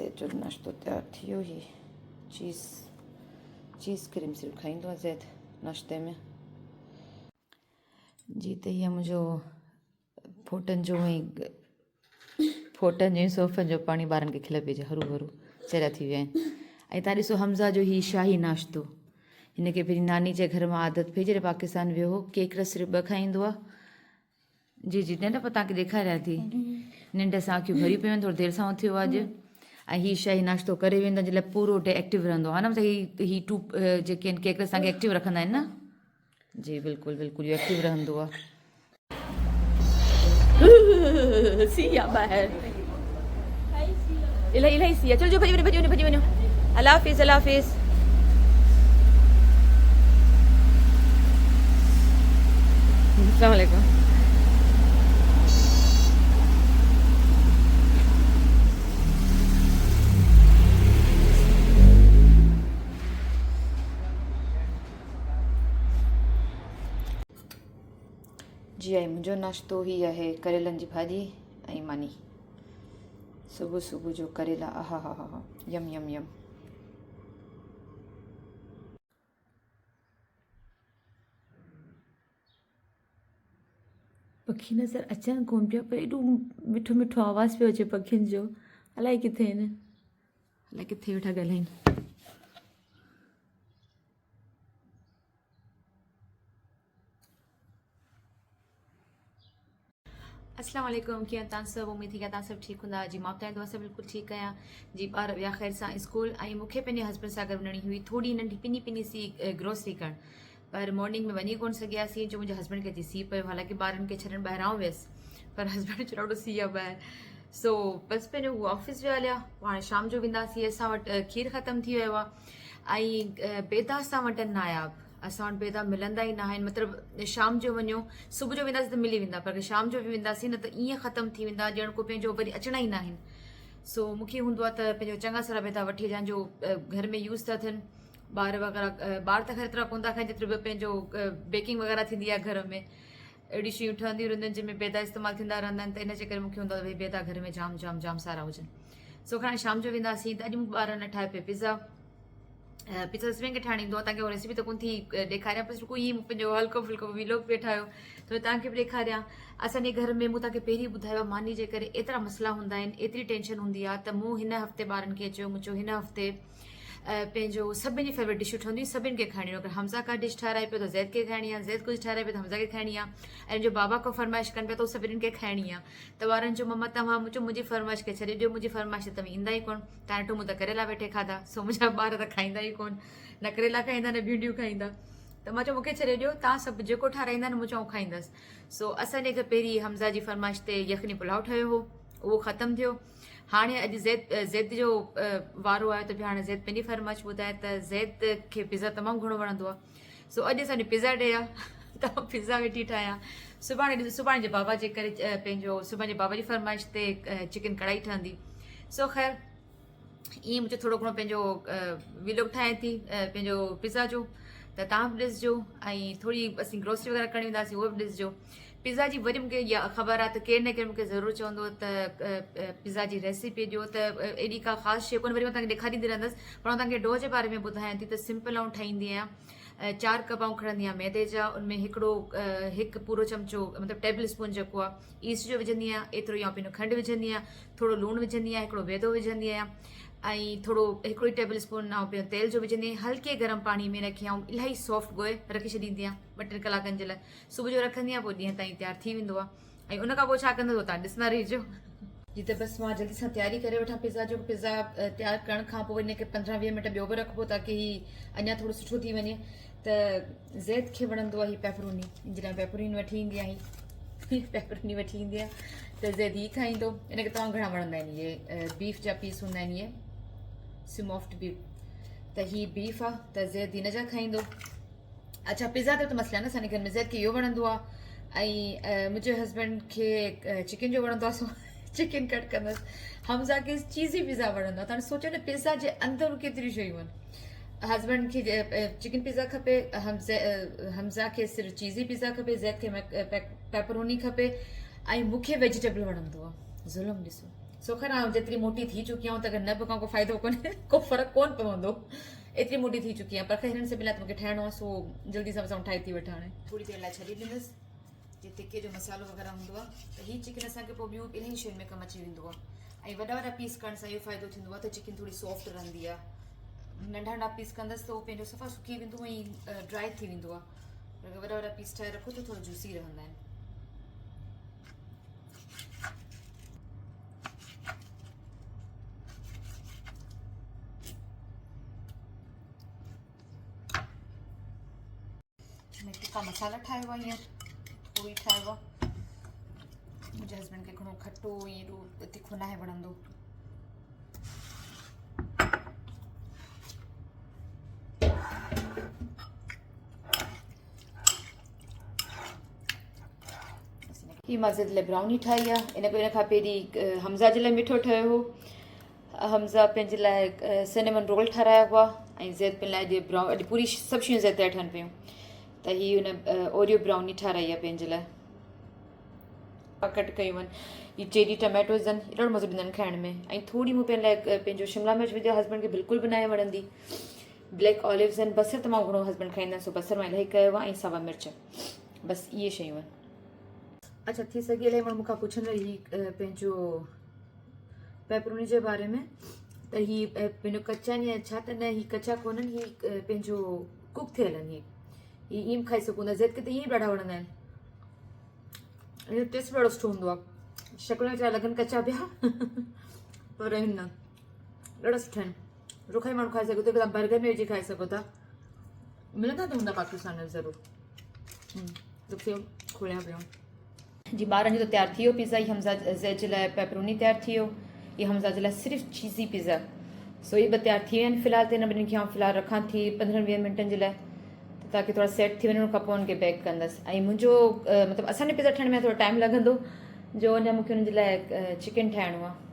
ज़ैद जो नाश्तो तयारु थी वियो ही चीज़ क्रीम सिर्फ़ु खाईंदो आहे ज़ैद नाश्ते में जी। त हीअ मुंहिंजो फोटनि जो ऐं सोफ़नि जो पाणी ॿारनि खे खिल पइजे हरू चरिया थी विया आहिनि। ऐं तव्हां ॾिसो हमज़ा जो हीउ शाही नाश्तो हिनखे पहिरीं नानी जे घर मां आदत पई जॾहिं पाकिस्तान वियो हो केक सिर्फ़ु 2 खाईंदो आहे। जी जी न पोइ तव्हांखे ॾेखारियां थी निंड सां अखियूं भरी पियूं आहिनि थोरो देरि सां उथियो आहे अॼु ऐं हीउ शाही नाश्तो करे वेंदो जे लाइ पूरो डे एक्टिव रहंदो आहे न मतलब ही टू जेके आहिनि केक असांखे एक्टिव रखंदा आहिनि न। जी बिल्कुलु बिल्कुलु इहो एक्टिव रहंदो आहे। सीउ आहे ॿाहिरि इलाही सीउ आहे। चलो भॼी वञो अल्लाह हाफ़िज़ अल्लाह हाफ़िज़। अस्सलाम वालेकुम। जी ऐं मुंहिंजो नाश्तो ही आहे करेलनि जी भाॼी ऐं मानी सुबुह जो करेला आहा हा हा हा यम यम यम। पखी नज़र अचनि कोन पिया पर एॾो मिठो मिठो आवाज़ पियो अचे पखियुनि जो अलाए किथे आहिनि अलाए किथे वेठा ॻाल्हाइनि। अस्सलाम वालेकुम कीअं तव्हां सभु उमेद थी की तव्हां सभु ठीकु हूंदा। जी मां तव्हां दुआ सां बिल्कुलु ठीकु आहियां जी। ॿार विया ख़ैर सां स्कूल ऐं मूंखे पंहिंजे हस्बैंड सां गॾु वञणी हुई थोरी नंढी पिनी सी ग्रोसरी करणु पर मॉर्निंग में वञी कोन सघियासीं जो मुंहिंजे हस्बैंड खे अची सीउ पियो हालांकि ॿारनि खे छॾणु ॿाहिरां वियसि पर हस्बैंड जो ॾाढो सीउ आहे ॿाहिरि सो बसि पंहिंजो हू ऑफिस विया हलिया। हाणे शाम जो वेंदासीं असां वटि खीर ख़तमु थी वियो आहे ऐं बेदा असां वटि नायाब असां वटि बेदा मिलंदा ई न आहिनि मतिलबु शाम जो वञो सुबुह जो वेंदासीं त मिली वेंदा पर शाम जो बि वेंदासीं न त ईअं ख़तमु थी वेंदा ॼण को पंहिंजो वरी अचणा ई न आहिनि। सो मूंखे हूंदो आहे त पंहिंजो चङा सारा बेदा वठी अचां जो घर में यूज़ था थियनि। ॿार वग़ैरह ॿार त ख़ैर एतिरा कोन था खाइनि जेतिरो बि पंहिंजो बेकिंग वग़ैरह थींदी आहे घर में अहिड़ी शयूं ठहंदियूं रहंदियूं आहिनि जंहिंमें बेदा इस्तेमालु थींदा रहंदा आहिनि त इन जे करे मूंखे हूंदो आहे भई बेदा घर में जाम सारा हुजनि। सो हाणे शाम जो वेंदासीं त अॼु मूंखे ॿारनि ठाहे पिए पिज़्ज़ा सभिनि खे ठाहिणु ईंदो आहे तव्हांखे उहा रेसिपी त कोन थी ॾेखारियां पर बिल्कुलु ईअं पंहिंजो हल्को फुल्को व्लॉग पिए ठाहियो त तव्हांखे बि ॾेखारियां। असांजे घर में मूं तव्हांखे पहिरीं ॿुधायो मानी जे करे एतिरा मसला हूंदा आहिनि एतिरी टेंशन हूंदी आहे त मूं हिन हफ़्ते ॿारनि खे चयो मूं चयो हिन हफ़्ते पंहिंजो सभिनी जी फेवरेट डिशूं ठहंदियूं सभिनि खे खाइणी अगरि हमज़ा का डिश ठाराए पियो त ज़ैद खे खाइणी आहे ज़ैद कुझु ठाराए पियो त हमज़ा खे खाइणी आहे ऐं जो बाबा को फरमाइश कनि पिया त उहो सभिनीनि खे खाइणी आहे त ॿारनि जो मम्मा तव्हां मुंहिंजी फरमाइश खे छॾे ॾियो मुंहिंजी फरमाइश त तव्हां ईंदा ई कोन तव्हां टूमूं त करेला वेठे खाधा सो मुंहिंजा ॿार त खाईंदा ई कोन न करेला खाईंदा न भिंडियूं खाईंदा त मां चयो मूंखे छॾे ॾियो तव्हां सभु जेको ठाराईंदा न मूं चयो खाईंदसि। सो असांजे घर पहिरीं हमज़ा जी फरमाइश ते यखनी पुलाव ठहियो हो उहो ख़तमु थियो। हाणे अॼु ज़ैद जो वारो आहे त बि हाणे ज़ैद पंहिंजी फरमाइश ॿुधाए त ज़ैद खे पिज़्ज़ा तमामु घणो वणंदो आहे। सो अॼु असांजो पिज़्ज़ा डे आहे त पिज़्ज़ा वेठी ठाहियां। सुभाणे जे बाबा जे करे पंहिंजो सुभाणे बाबा जी फरमाइश ते चिकन कढ़ाई ठहंदी। सो ख़ैर ईअं मुंहिंजो थोरो घणो पंहिंजो व्लॉग ठाहियां थी पंहिंजो पिज़्ज़ा जो त तव्हां बि ॾिसिजो ऐं थोरी असीं ग्रोसरी वग़ैरह करणी वेंदासीं उहो बि ॾिसिजो। पिज़्ज़ा जी वरी मूंखे इहा ख़बर आहे त केरु न केरु मूंखे ज़रूरु चवंदो त पिज़्ज़ा जी रेसिपी ॾियो त एॾी का ख़ासि शइ कोन्हे वरी मां तव्हांखे ॾेखारींदी रहंदसि पर मां तव्हांखे डो जे बारे में ॿुधायां थी त सिंपल ऐं ठाहींदी आहियां। 4 कप आऊं खणंदी आहियां मैदे जा उनमें हिकु पूरो चमचो मतिलबु टेबल स्पून जेको आहे ईस्ट जो विझंदी आहियां एतिरो या पंहिंजो खंडु विझंदी आहियां थोरो लूणु विझंदी आहियां हिकिड़ो मैदो विझंदी आहियां ऐं थोरो हिकिड़ो टेबल स्पून ऐं पंहिंजो तेल जो विझंदी आहियां हल्के गरम पाणी में रखी ऐं इलाही सॉफ्ट ॻोहे रखी छॾींदी आहियां 2-3 कलाकनि जे लाइ सुबुह जो रखंदी आहियां पोइ ॾींहं ताईं तयारु थी वेंदो आहे। ऐं उन खां पोइ छा कंदो तव्हां ॾिसंदा रहिजो। जी त बसि मां जल्दी सां तयारी करे वठां पिज़्ज़ा जो पिज़्ज़ा तयारु करण खां पोइ हिनखे 15-20 मिंट ॿियो बि रखिबो ताकी हीउ अञा थोरो सुठो थी वञे त ज़ैद खे वणंदो आहे हीउ पेपरोनी जॾहिं पेपरोनी वठी ईंदी आहे पेपरोनी वठी ईंदी आहे त ज़ैद हीउ खाईंदो। हिनखे तव्हां घणा वणंदा आहिनि इहे बीफ जा पीस हूंदा आहिनि इहे स्मॉफ्ड बीफ त हीउ बीफ आहे त ज़ैद हिन जा खाईंदो। अच्छा पिज़्ज़ा त मसला न असांजे घर में ज़ैद खे इहो वणंदो आहे ऐं मुंहिंजे हस्बैंड खे चिकन जो वणंदो आहे सो चिकन कट कंदसि। हमज़ा खे चीज़ी पिज़्ज़ा वणंदो आहे तव्हां सोचो न पिज़्ज़ा जे अंदरि केतिरियूं शयूं आहिनि। हस्बैंड खे चिकन पिज़्ज़ा खपे हमज़ा खे सिर्फ़ु चीज़ी पिज़्ज़ा खपे ज़ैद खे पेपरोनी खपे ऐं मूंखे वेजिटेबल वणंदो आहे। ज़ुल्म ॾिसो सो ख़ैर आउं जेतिरी मोटी थी चुकी आहियां त अगरि न पकां को फ़ाइदो कोन्हे को फ़र्क़ु कोन पवंदो एतिरी मोटी थी चुकी आहियां पर हिननि से पहिरियों त मूंखे ठाहिणो आहे सो जल्दी सां ठाहे थी वठां हाणे थोरी देरि लाइ छॾे ॾींदसि जे टिके जो मसालो वग़ैरह हूंदो आहे त हीअ चिकन असांखे पोइ ॿियूं इलाही शयुनि में कमु अची वेंदो आहे ऐं वॾा वॾा पीस करण सां इहो फ़ाइदो थींदो आहे त चिकन थोरी सॉफ्ट रहंदी आहे नंढा नंढा पीस कंदसि त उहो पंहिंजो सफ़ा सुकी वेंदो ऐं ड्राई थी वेंदो आहे अगरि वॾा वॾा पीस ठाहे रखो त थोरो जूसी रहंदा आहिनि मैं टिक्का मसाला ठाहियो आहे हींअर थोरो ई ठाहियो आहे मुंहिंजे हस्बैंड खे घणो खटो ईअं तिखो न आहे वणंदो ही मां ज़िद लाइ ब्राउनी ठाही आहे इन खां पहिरीं हमज़ा जे लाइ मिठो ठाहियो हो हमज़ा पंहिंजे लाइ सिनेमन रोल ठाराया हुआ ऐं ज़ैद पंहिंजे लाइ अॼु पूरी सभु शयूं ज़ैद लाइ ठहनि पियूं त हीअ हुन ओरियो ब्राउनी ठाराई आहे पंहिंजे लाइ कट कयूं आहिनि हीअ चेरी टमेटोज़ आहिनि ॾाढो मज़ो ॾींदा आहिनि खाइण में ऐं थोरी मूं पंहिंजे लाइ पंहिंजो शिमला मिर्च विझो हस्बैंड खे बिल्कुलु बि न आहे वणंदी ब्लैक ऑलिव्स आहिनि बसर त मां घणो हस्बैंड खाईंदा आहिनि सो बसर मां इलाही कयो आहे ऐं सावा मिर्च बसि इहे शयूं आहिनि अच्छा थी सघे इलाही माण्हू मूंखां पुछंदा ही पंहिंजो पेपरोनी जे बारे में त ही पंहिंजो कचा आहिनि या छा त न ही कचा कोन्हनि ही पंहिंजो कुक थियल आहिनि ही ईअं खाई सघूं था ज़ैद खे त ईअं ई ॾाढा वणंदा आहिनि हिन टेस्ट ॾाढो सुठो हूंदो आहे शक्ल में चाहे लॻनि कचा पिया पर हिन न ॾाढा सुठा आहिनि रुखा ई माण्हू खाई सघो था तव्हां बर्गर में विझी खाई सघो था मिलंदा त हूंदा पाकिस्तान में ज़रूरु रुखियो खोलिया पियो जी ॿारनि जो त तयारु थी वियो पिज़्ज़ा ही हमज़ा ज़ैद जे लाइ पेपरोनी तयारु थी वियो ही हमज़ा जे लाइ सिर्फ़ु चीज़ी पिज़्ज़ा सो इहे ॿ तयारु थी विया आहिनि फ़िलहाल त हिन ॿिन्हिनि खे आउं फ़िलहाल रखां थी 15-20 मिंटनि जे लाइ ताकि थोड़ा सेट थी वञण खां पोइ उनखे बेक कंदसि ऐं मुंहिंजो मतिलबु असांजे पिज़्ज़ा ठाहिण में थोरो टाइम लॻंदो जो अञा मूंखे हुनजे लाइ चिकन ठाहिणो आहे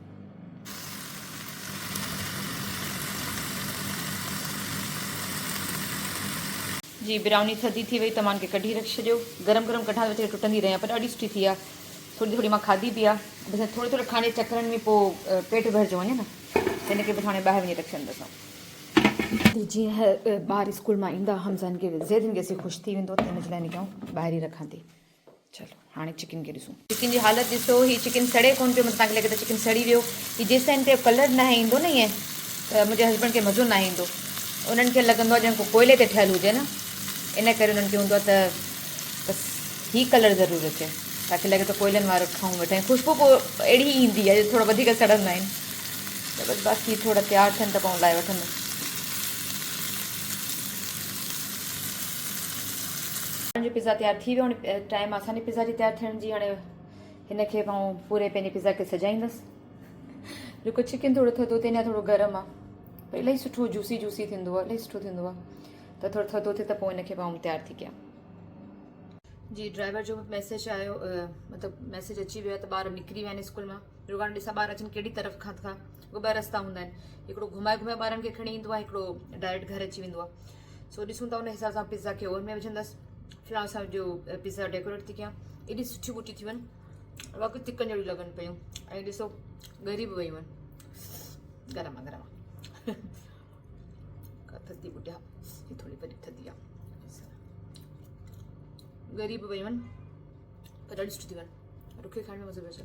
जी ब्राउनी थधी थी वई त मां उनखे कढी रखी छॾियो गरम गरम कढां त टुटंदी रहियां पर ॾाढी सुठी थी आहे थोरी थोरी मां खाधी बि आहे बसि थोरो थोरो खाणे चकरनि में पोइ पेट भरिजो वञे न हिनखे बि हाणे ॿाहिरि वञी रखी छॾींदसि जीअं ॿार स्कूल मां ईंदा हमज़ान खे ज़ैदनि खे ख़ुशि थी वेंदो त हिनजे लाइ हिनखे आउं ॿाहिरि ई रखां थी चलो हाणे चिकन खे ॾिसूं चिकन जी हालत ॾिसो हीअ चिकन सड़े कोन पियो तव्हांखे लॻे त चिकन सड़ी वियो हीअ जेसि ताईं ते कलर न ईंदो न ईअं त मुंहिंजे हस्बैंड खे मज़ो न ईंदो उन्हनि खे लॻंदो आहे ॼण को कोयले ते ठहियलु हुजे न इन करे उन्हनि खे हूंदो आहे त बसि हीअ कलर ज़रूरु अचे तव्हांखे लॻे त कोयलनि वारो खाऊं वेठा आहियूं ख़ुशबू पोइ अहिड़ी ईंदी आहे थोरो वधीक सड़ंदा आहिनि त बसि बाक़ी थोरा तयारु थियनि त पोइ लाइ वठंदसि जो पिज़्ज़ा तयारु थी वियो हाणे टाइम असांजे पिज़्ज़ा जी तयारु थियण जी हाणे हिनखे मां पूरे पंहिंजे पिज़्ज़ा खे सजाईंदसि जेको चिकन थोरो थधो थिए अञा थोरो गरम आहे पर इलाही सुठो जूसी जूसी थींदो आहे इलाही सुठो थींदो आहे त थोरो थधो थिए त पोइ हिनखे मां तयारु थी कयां जी ड्राइवर जो मैसेज आयो मतिलबु मैसेज अची वियो आहे त ॿार निकिरी विया आहिनि स्कूल मां रुॻान ॾिसां ॿार अचनि कहिड़ी तरफ़ खां था उहे ॿ रस्ता हूंदा आहिनि हिकिड़ो घुमाए घुमाए ॿारनि खे खणी ईंदो आहे हिकिड़ो डायरेक्ट घर अची वेंदो आहे सो ॾिसूं था उन हिसाब सां पिज़्ज़ा खे ओवन में विझंदसि फ़िलहाल असांजो पिज़्ज़ा डेकोरेट थी कयां एॾी सुठी ॿूटी थी वञनि वाक़ई चिकन जहिड़ियूं लॻनि पियूं ऐं ॾिसो ॻरी बि वयूं आहिनि गरम आहे गरम आहे थधी ॿुटिया हीअ थोरी वरी थधी आहे ॻरी बि वयूं आहिनि पर ॾाढी सुठी थी वञनि रुखे खाइण में मज़ो पियो अचे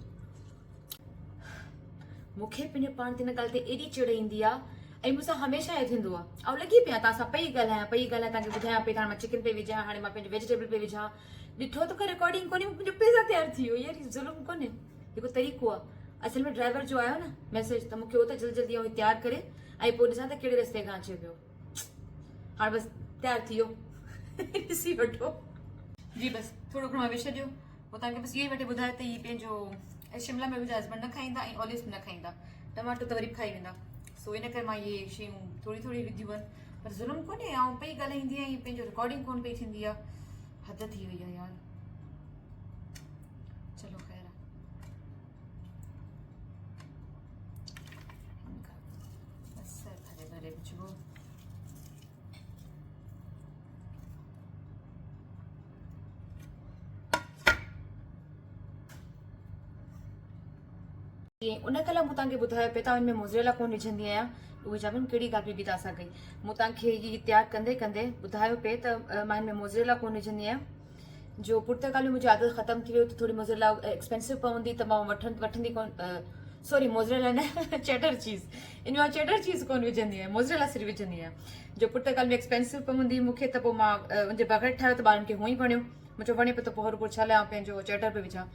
मूंखे पंहिंजे पाण ते हिन ॻाल्हि ते एॾी चिड़ ईंदी आहे ऐं मूंसां हमेशह इहो थींदो आहे ऐं लॻी पिया तव्हां सां पई ॻाल्हायां तव्हांखे ॿुधायां पई त हाणे मां चिकन पई विझां हाणे मां पंहिंजो वेजिटेबल पई विझां ॾिठो त रिकॉर्डिंग कोन्हे मुंहिंजो पिज़्ज़ा तयारु थी वियो यार ज़ुल्म कोन्हे जेको तरीक़ो आहे असल में ड्राइवर जो आयो न मैसेज त मूंखे उहो त जल्दी जल्दी ऐं तयारु करे ऐं पोइ ॾिसां त कहिड़े रस्ते खां अचे पियो हाणे बसि तयारु थी वियो ॾिसी वठो जी बसि थोरो घणो विझी छॾियो पोइ तव्हांखे बसि इहो ई वठी ॿुधायो त हीअ पंहिंजो शिमला मिर्च मुंहिंजा हस्बैंड न खाईंदा ऐं ऑलिव्स बि न खाईंदा टमाटो त वरी बि खाई वेंदा सो इन करे मां इहे शयूं थोरी थोरी विधियूं आहिनि पर ज़ुल्म कोन्हे ऐं पई ॻाल्हाईंदी आहियां पंहिंजो रिकॉर्डिंग कोन पई थींदी आहे हद थी वई आहे यार चलो ख़ैर बसि भले भले विझिबो उन कल्ह मूं तव्हांखे ॿुधायो पिए तव्हां हिन में मोज़रेला कोन विझंदी आहियां उहे चवनि कहिड़ी ॻाल्हि बि तव्हां सां कई मूं तव्हांखे इहा तयारु कंदे कंदे ॿुधायो पिए त मां हिन में मोज़रेला कोन विझंदी आहियां जो पुर्तगाली मुंहिंजी आदत ख़तमु थी वियो त थोरी मोज़रेला एक्सपेंसिव पवंदी त मां वठंदी कोन सॉरी मोज़रेला न चेडर चीज़ इन में चेडर चीज़ कोन विझंदी आहियां मोज़रेला सिर्फ़ु विझंदी आहियां जो पुर्तगाल में एक्सपेंसिव पवंदी मूंखे त पोइ मां मुंहिंजे बग़ैर ठाहियो त ॿारनि खे हुअं ई वणियो मुंहिंजो वणे पियो त पोइ हर छा लाइ पंहिंजो चेडर पियो विझां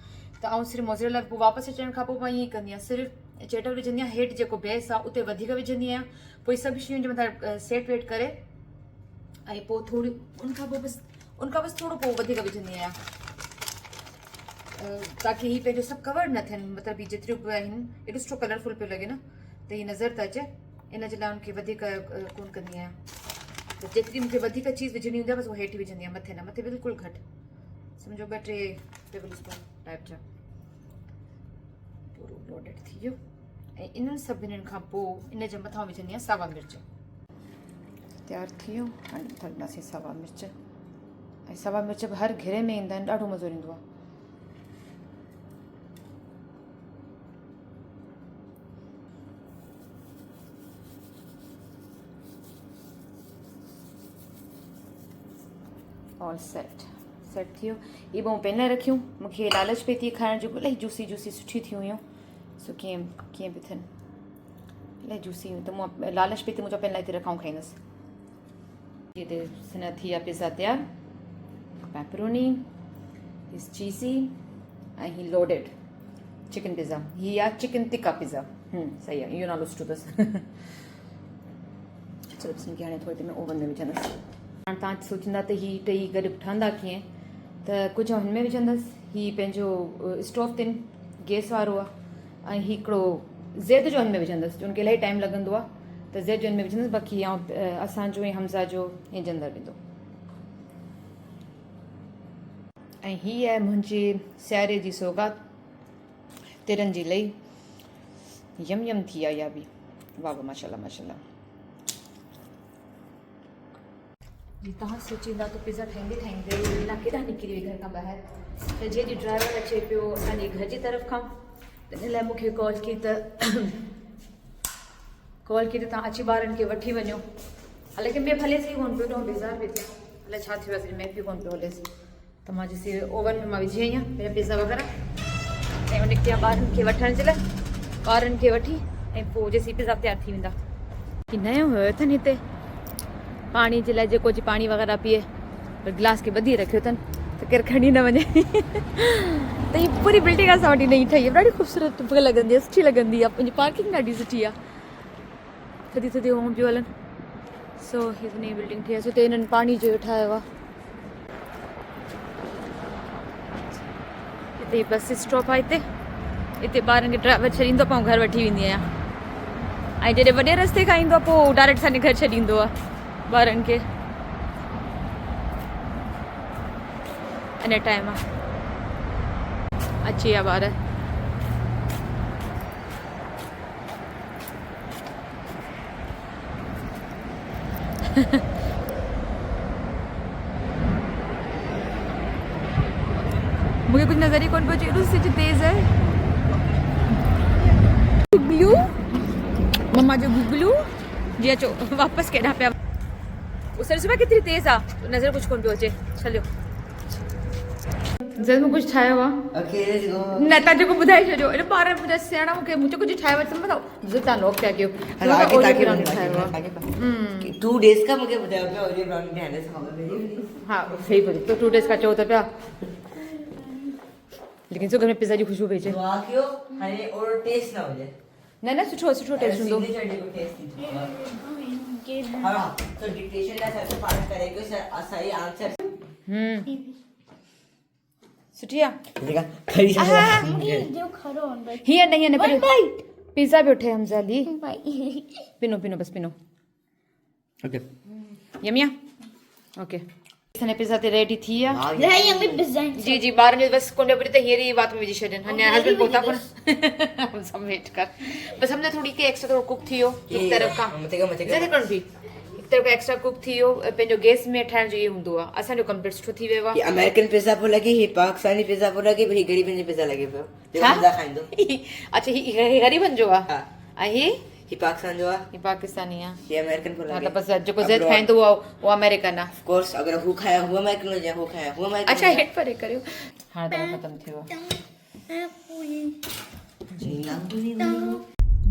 त ऐं सिर्फ़ु मोज़रेला पोइ वापसि अचण खां पोइ मां ईअं ई कंदी आहियां सिर्फ़ु चेडर विझंदी आहियां हेठि जेको बेस आहे उते वधीक विझंदी आहियां पोइ सभु शयूं जे मथां सेट वेट करे ऐं पोइ थोरी उनखां बसि थोरो पोइ वधीक विझंदी आहियां ताकी हीअ पंहिंजो सभु कवर न थियनि मतिलबु हीअ जेतिरियूं बि आहिनि एॾो सुठो कलरफुल पियो लॻे न त हीअ नज़र त अचे इन जे लाइ उनखे वधीक कोन कंदी आहियां त जेतिरी मूंखे वधीक चीज़ विझणी हूंदी आहे बसि उहो हेठि विझंदी आहियां मथे न मथे बिल्कुलु घटि सम्झो 2-3 टेबल स्पून टाइप जा पूरो लोडेड थी वियो ऐं इन्हनि सभिनीनि खां पोइ इन जे मथां विझंदी आहियां सावा मिर्च तयारु थी वियो हाणे मथां विझंदासीं सावा मिर्च ऐं सावा मिर्च बि हर घेरे में ईंदा आहिनि ॾाढो मज़ो ईंदो आहे ऑल सेट थी वियो इहे मूं पहले रखियूं मूंखे लालच पई थी खाइण जो इलाही जूसी सुठी थी हुयूं सो कीअं बि थियनि इलाही जूसी हुयूं त मूं लालच पई थी मुंहिंजो पेन लाइ थी रखां खाईंदसि हिते सिन थी आहे पिज़्ज़ा तयारु पेपरोनी इज़ चीज़ी ऐं ही लोडेड चिकन पिज़्ज़ा हीअ आहे चिकन टिक्का पिज़्ज़ा सही आहे इहो नालो सुठो अथसि चलो ॾिसूं हाणे थोरी देरि में ओवन में विझंदसि हाणे तव्हां सोचींदा त हीअ टई गॾु ठहंदा कीअं त कुझु हिन में विझंदसि हीअ पंहिंजो स्टोव ते गैस वारो आहे ऐं हिकिड़ो ज़ैद जो हिन में विझंदसि जो हुनखे इलाही टाइम लॻंदो आहे त ज़ैद जो हिन में विझंदसि बाक़ी असांजो ऐं हमज़ा जो हिन जे अंदरि वेंदो ऐं हीअ आहे मुंहिंजी सियारे जी सौगात तिरनि जी लही यम थी आहे इहा बि वाह वाह माशाल्लाह जी तव्हां सोचींदा त पिज़्ज़ा ठाहींदे लीला केॾा निकिरी वई घर खां ॿाहिरि त जंहिंजी ड्राइवर अचे पियो असांजे घर जी तरफ़ खां त इन लाइ मूंखे कॉल की त तव्हां अची ॿारनि खे वठी वञो हालांकि मैं हलेसि ई कोन पियो ॾाढो बेज़ार पई थियां अलाए छा थी वियो मैं बि कोन पियो हलेसि त मां ॾिसी ओवन में मां विझी आई आहियां पहिरियों पिज़्ज़ा वग़ैरह ऐं उन खे ॿारनि खे वठण जे लाइ ॿारनि खे वठी ऐं पोइ जेसीं पिज़्ज़ा तयारु थी वेंदा की नयो हुयो अथनि हिते पाणी जे लाइ जेको जी पाणी वग़ैरह पीए पर गिलास खे ॿधी रखियो अथनि त केरु खणी न वञे त हीअ पूरी बिल्डिंग असां वटि नई ठही आहे ॾाढी ख़ूबसूरत लॻंदी आहे सुठी लॻंदी आहे पंहिंजी पार्किंग ॾाढी सुठी आहे थधी होम पियो हलनि सो हीअ नई बिल्डिंग ठही आहे सो हिननि पाणी जो ठाहियो आहे हिते बस स्टॉप आहे हिते ॿारनि खे ड्राइवर छॾींदो पोइ घर वठी वेंदी आहियां ऐं जॾहिं वॾे रस्ते खां ईंदो आहे पोइ डायरेक्ट असांजे घर छॾींदो आहे ॿारनि खे इन टाइम अची विया ॿार मुझे कुछ नजर ही कौन पहुंचे एॾो सिज तेज है गुगलू मम्मा जो गुगलू जी अचो वापस केॾा पिया उसर सुबह केतिरी तेज आहे नज़र कुझु कोन पियो अचे छलियो जल्द में कुझु ठाहियो आहे न तव्हां जेको ॿुधाए छॾियो एॾो ॿार ॿुधाए सियाणा मूंखे मुंहिंजो कुझु ठाहियो आहे बताओ ज़रूरु तव्हां लॉक पिया कयो 2 डेज का मुझे बताओ क्या ओरियो ब्राउनी ठाने से खबर हाँ सही बोली तो 2 डेज का चओ त पिया लेकिन जो घर में पिज़्ज़ा जी खुशबू भेजे दुआ कयो हाणे और टेस्ट ना हो जाए न सुठो टेस्ट हूंदो हां तो डिक्टेशन ला सर पास करेगा सर सही आंसर सुठी आहे देखा खरी जो खरो ऑन बाइट हीअं न पर पिज़्ज़ा भी उठे हमज़ा ली पिनो बस पिनो ओके यमिया ओके असांजे पिज़्ज़ा ते रेडी थी आहे नहीं हमें पिज़्ज़ा जी ॿारनि जो बसि कोन पियो त हीअं ई बात में विझी छॾनि अञा हस्बैंड पहुता कोन हम सब वेट कर बस हमने थोड़ी के एक्स्ट्रा थोड़ा कुक थियो एक तरफ का मते जैसे कौन भी त एक्स्ट्रा कुक थी वियो पंहिंजो गैस में ठाहिण जो इहो हूंदो आहे असांजो कंप्लीट सुठो थी वियो ये अमेरिकन पिज़्ज़ा पियो लॻे ही पाकिस्तानी पिज़्ज़ा पियो लॻे ही गरीबनि जो पिज़्ज़ा लॻे पियो जो छा? हमज़ा खाईंदो आहे अच्छा ही ग़रीबनि जो आहे हा ऐं ही ही पाकिस्तान जो आहे ही पाकिस्तानी आहे ये अमेरिकन पियो हा लॻे त बसि जेको ज़ैद खाईंदो आहे उहो अमेरिकन आहे ऑफ कोर्स अगर हू खाया हू अमेरिकन हुजे हू खाया हू अमेरिकन अच्छा हेठि परे करियो हाणे दफ़ो ख़तमु थियो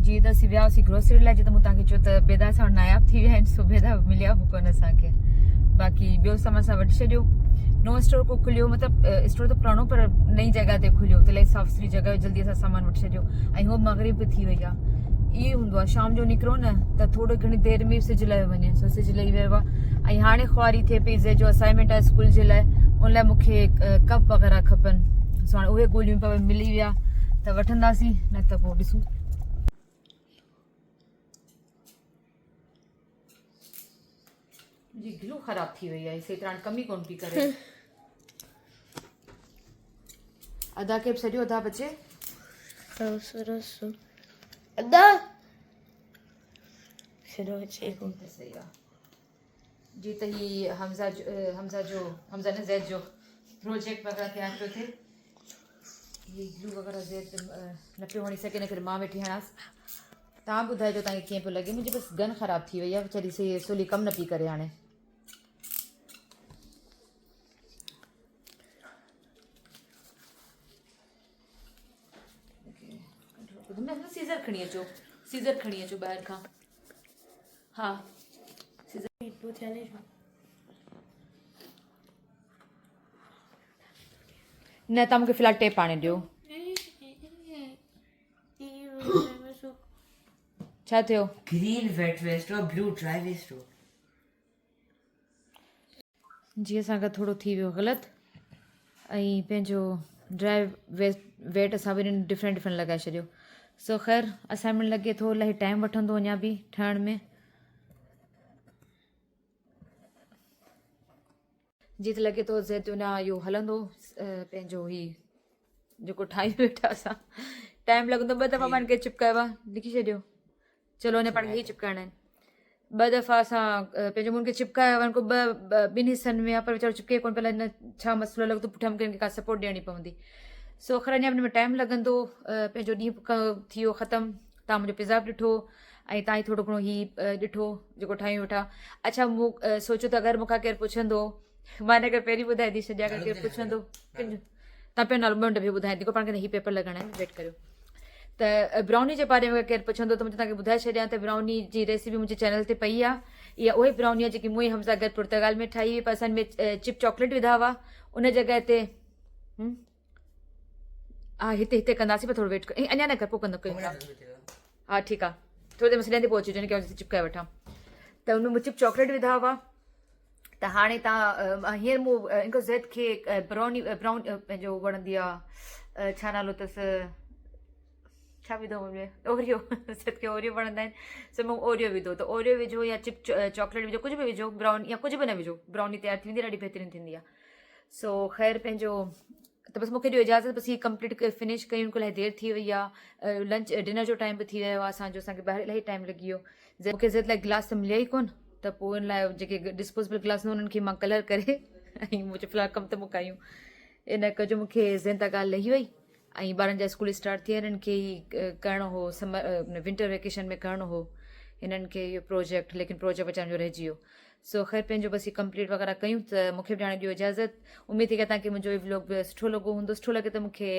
जी त असीं वियासीं ग्रोसरी लाइ जीअं त मूं तव्हांखे चयो त बेदा सां नायाब थी विया आहिनि सो बेदा मिलिया बि कोन असांखे बाक़ी ॿियो सामान असां वठी छॾियो नओं स्टोर को खुलियो मतिलबु स्टोर त पुराणो पर नई जॻह ते खुलियो त इलाही साफ़ सुथरी जॻह जल्दी असां सामान वठी छॾियो ऐं उहो मग़रिब थी वई आहे इहो हूंदो आहे शाम जो निकिरो न त थोरो घणी देरि में सिज लही वञे सो सिज लही वियो आहे ऐं हाणे ख़्वारी थिए पई जे जो असाइनमेंट आहे स्कूल जे लाइ उन लाइ मूंखे कप वग़ैरह खपनि सो हाणे उहे ॻोल्हियूं पिया मिली विया त वठंदासीं न त पोइ ॾिसूं जी गिलू ख़राब थी वई आहे सही तरह कमी कोन पई करे अदा के सॼो अदा बचे अदा सिरो चे को सही आहे जी त ही हमज़ा न ज़ैद जो प्रोजेक्ट वग़ैरह तयारु पियो थिए ही गिलू वग़ैरह ज़ैद न पियो वणी सघे न करे मां वेठी हणांसि तव्हां ॿुधाइजो तव्हांखे कीअं पियो लॻे मुंहिंजी बसि गन ख़राब थी वई आहे वीचारी सवली कमु न पई करे हाणे सीज़र खणी अचो ॿाहिरि खां हा न तव्हां मूंखे फ़िलहालु टेप आणे ॾियो छा थियो ग्रीन वेट वेस्ट और ब्लू ड्राई वेस्ट जी असांखां थोरो थी वियो ग़लति ऐं पंहिंजो ड्राई वेट असां ॿिन्हिनि डिफरेंट लॻाए छॾियो सो ख़ैर असाइनमेंट लॻे थो इलाही टाइम वठंदो अञा बि ठहण में जी त लॻे थो ज़ैतून इहो हलंदो पंहिंजो ही जेको ठाही वेठा असां टाइम लॻंदो 2 दफ़ा पाण खे चिपकायो आहे लिखी छॾियो चलो हिन पाण खे ई चिपकाइणा आहिनि 2 दफ़ा असां पंहिंजो मुंहुं खे चिपकायो आहे ॿिनि हिसनि में आहे पर वीचारो चिपके कोन पियो हिन छा मसइलो लॻंदो पुठियां मूंखे का सपोर्ट ॾियणी पवंदी सो ख़ैर अञा हिन में टाइम लॻंदो पंहिंजो ॾींहुं थी वियो ख़तमु तव्हां मुंहिंजो पिज़्ज़ा बि ॾिठो ऐं तव्हां ई थोरो घणो हीउ ॾिठो जेको ठाहियूं वेठा अच्छा मूं सोचियो त अगरि मूंखां केरु पुछंदो मां हिन करे पहिरीं ॿुधाए थी छॾियां अगरि केरु पुछंदो तव्हां पंहिंजो नालो ॿ दफ़े ॿुधाए थी पाण खे हीअ पेपर लॻाइणा आहिनि वेट करियो त ब्राउनी जे बारे में केरु पुछंदो त मुंहिंजे तव्हांखे ॿुधाए छॾियां त ब्राउनी जी रेसिपी मुंहिंजे चैनल ते पई आहे इहा उहे ब्राउनी आहे जेकी मूं हमज़ा गॾु पुर्तगाल में ठाही हुई पर असां में चिप चॉकलेट विधा हुआ उन जॻह ते हा हिते कंदासीं पर थोरो वेट कर अञा न कर पोइ कंदो कयूं हा ठीकु आहे थोरी देरि में सिलेंदे पहुची वञे की चिपकाए वठां त हुन में चिप चॉकलेट विधा हुआ त हाणे तव्हां हींअर मूं हिकु ज़ैद खे ब्राउन पंहिंजो वणंदी आहे छा नालो अथसि छा विधो ओरियो ज़ैद खे ओरियो वणंदा आहिनि सो मूं ओरियो विधो त ओरियो विझो या चिप चॉकलेट विझो कुझु बि विझो ब्राउन या कुझु बि न विझो ब्राउनी तयारु थी वेंदी ॾाढी बहितरीनु थींदी आहे सो ख़ैर पंहिंजो त बसि मूंखे ॾियो इजाज़त बसि हीअ कंप्लीट फिनिश कयूं इलाही देरि थी वई आहे लंच डिनर जो टाइम बि थी वियो आहे असांखे ॿाहिरि इलाही टाइम लॻी वियो मूंखे ज़ैद लाइ गिलास त मिलिया ई कोन त पोइ इन लाइ जेके डिस्पोजेबल गिलास न उन्हनि खे मां कलर करे ऐं मुंहिंजो फ़िलहालु कमु त मुकायूं इन कजो मूंखे ज़ैद तां ॻाल्हि लही वई ऐं ॿारनि जा स्कूल स्टार्ट थी विया हिननि खे ई करिणो हो समर विंटर वेकेशन में करिणो हो हिननि खे इहो प्रोजेक्ट लेकिन प्रोजेक्ट वीचारनि जो रहिजी वियो सो ख़ैर पंहिंजो बसि कंप्लीट वग़ैरह कयूं त मूंखे बि हाणे ॾियो इजाज़त उमेदु थी की तव्हांखे मुंहिंजो इहो व्लॉग सुठो लॻो हूंदो सुठो लॻे त मूंखे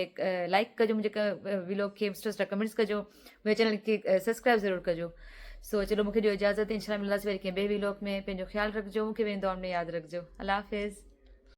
लाइक कजो मुंहिंजे व्लॉग खे सुठा कमेंट्स कजो मुंहिंजे चैनल खे सब्सक्राइब ज़रूरु कजो सो चलो मूंखे ॾियो इजाज़त इंशाल्लाह मिलंदासीं वरी कंहिं ॿिए व्लॉग में पंहिंजो ख़्यालु रखिजो मूंखे वेंदो में यादि रखिजो अल्लाह हाफ़िज़